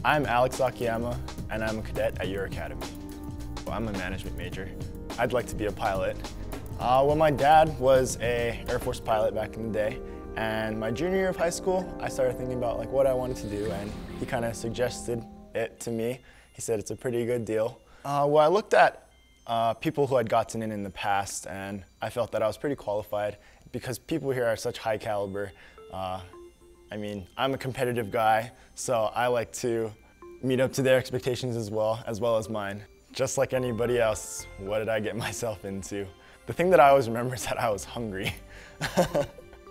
I'm Alex Akiyama, and I'm a cadet at your academy. Well, I'm a management major. I'd like to be a pilot. Well, my dad was an Air Force pilot back in the day, and my junior year of high school, I started thinking about what I wanted to do, and he kind of suggested it to me. He said it's a pretty good deal. Well, I looked at people who had gotten in the past, and I felt that I was pretty qualified because people here are such high caliber. I mean, I'm a competitive guy, so I like to meet up to their expectations as well as mine. Just like anybody else, what did I get myself into? The thing that I always remember is that I was hungry.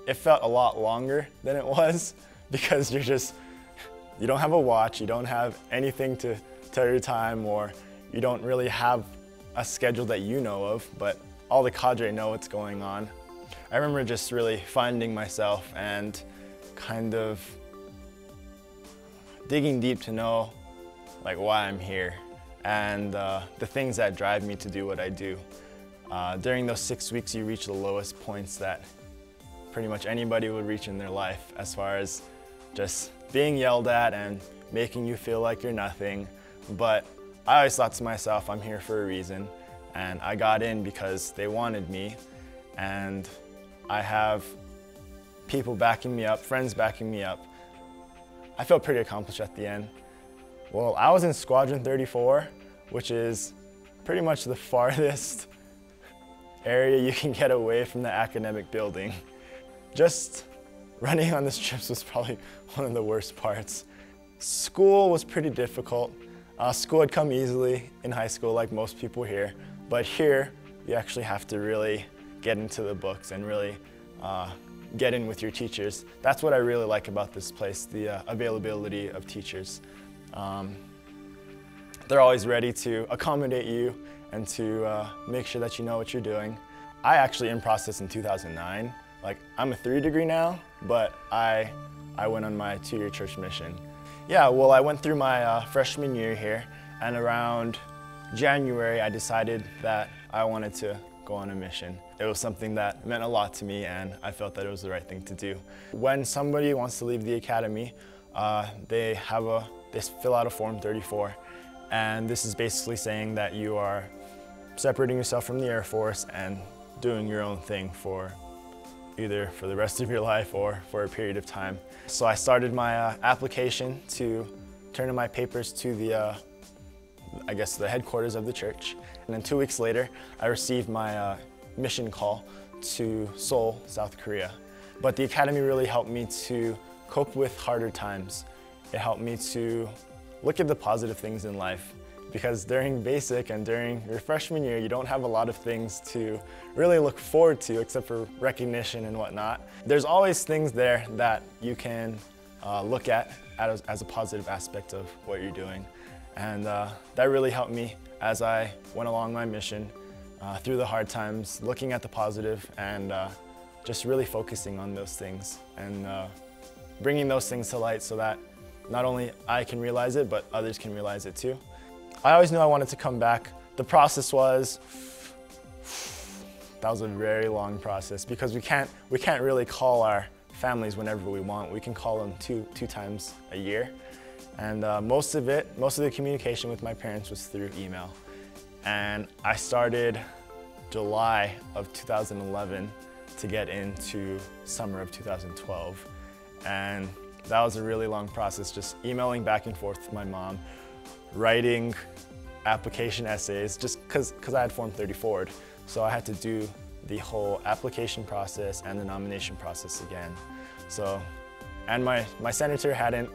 It felt a lot longer than it was because you don't have a watch, you don't have anything to tell your time, or you don't really have a schedule that you know of, but all the cadre know what's going on. I remember just really finding myself and kind of digging deep to know why I'm here and the things that drive me to do what I do. During those 6 weeks, you reach the lowest points that pretty much anybody would reach in their life, as far as just being yelled at and making you feel like you're nothing. But I always thought to myself, I'm here for a reason, and I got in because they wanted me, and I have people backing me up, friends backing me up. I felt pretty accomplished at the end. Well, I was in Squadron 34, which is pretty much the farthest area you can get away from the academic building. Just running on the trips was probably one of the worst parts. School was pretty difficult. School had come easily in high school, like most people here, but here you actually have to really get into the books and really get in with your teachers. That's what I really like about this place, the availability of teachers. They're always ready to accommodate you and to make sure that you know what you're doing. I actually in process in 2009. I'm a 3 degree now, but I went on my 2-year church mission. Yeah, well, I went through my freshman year here, and around January I decided that I wanted to go on a mission. It was something that meant a lot to me, and I felt that it was the right thing to do. When somebody wants to leave the academy, they fill out a Form 34, and this is basically saying that you are separating yourself from the Air Force and doing your own thing for either for the rest of your life or for a period of time. So I started my application to turn in my papers to the the headquarters of the church. And then 2 weeks later, I received my mission call to Seoul, South Korea. But the academy really helped me to cope with harder times. It helped me to look at the positive things in life, because during basic and during your freshman year, you don't have a lot of things to really look forward to except for recognition and whatnot. There's always things there that you can look at as a positive aspect of what you're doing. And that really helped me as I went along my mission through the hard times, looking at the positive and just really focusing on those things and bringing those things to light so that not only I can realize it, but others can realize it too. I always knew I wanted to come back. The process was, that was a very long process because we can't really call our families whenever we want. We can call them two times a year. And most of the communication with my parents was through email. And I started July of 2011 to get into summer of 2012. And that was a really long process, just emailing back and forth with my mom, writing application essays, just because I had Form 34'd. So I had to do the whole application process and the nomination process again. So, and my senator hadn't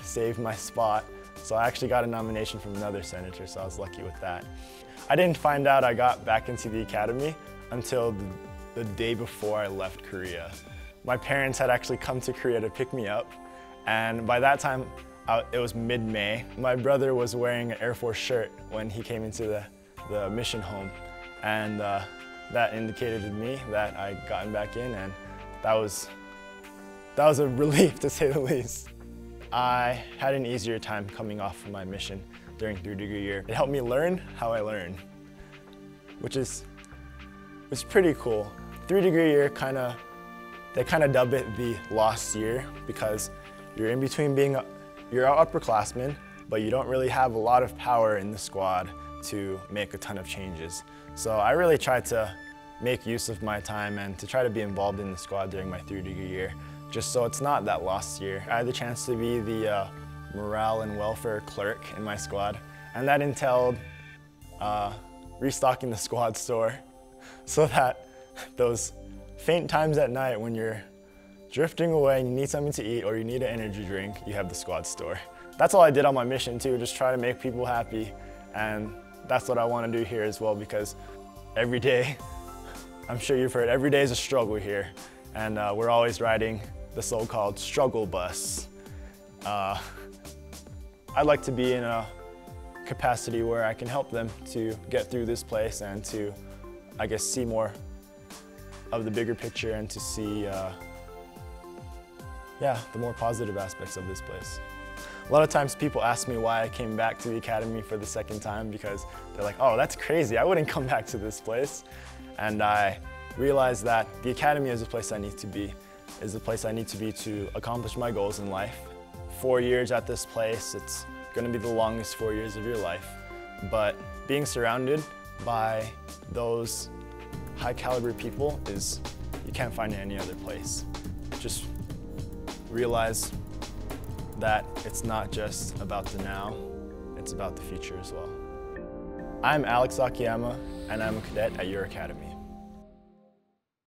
saved my spot, so I actually got a nomination from another senator, so I was lucky with that. I didn't find out I got back into the academy until the day before I left Korea. My parents had actually come to Korea to pick me up, and by that time, it was mid-May. My brother was wearing an Air Force shirt when he came into the mission home, and that indicated to me that I'd gotten back in, and that was a relief, to say the least. I had an easier time coming off of my mission during 3 degree year. It helped me learn how I learn, which is pretty cool. 3 degree year they kind of dub it the lost year because you're in between you're an upperclassman, but you don't really have a lot of power in the squad to make a ton of changes. So I really tried to make use of my time and to try to be involved in the squad during my 3-degree year, just so it's not that lost year. I had the chance to be the morale and welfare clerk in my squad, and that entailed restocking the squad store so that those faint times at night when you're drifting away and you need something to eat or you need an energy drink, you have the squad store. That's all I did on my mission too, just try to make people happy, and that's what I want to do here as well, because every day, I'm sure you've heard, every day is a struggle here, and we're always riding the so-called struggle bus. I'd like to be in a capacity where I can help them to get through this place and to, I guess, see more of the bigger picture and to see, the more positive aspects of this place. A lot of times people ask me why I came back to the academy for the second time, because they're like, oh, that's crazy, I wouldn't come back to this place. And I realized that the academy is a place I need to be, to accomplish my goals in life. 4 years at this place, it's gonna be the longest 4 years of your life. But being surrounded by those high caliber people you can't find it any other place. Just realize that it's not just about the now, it's about the future as well. I'm Alex Akiyama, and I'm a cadet at your academy.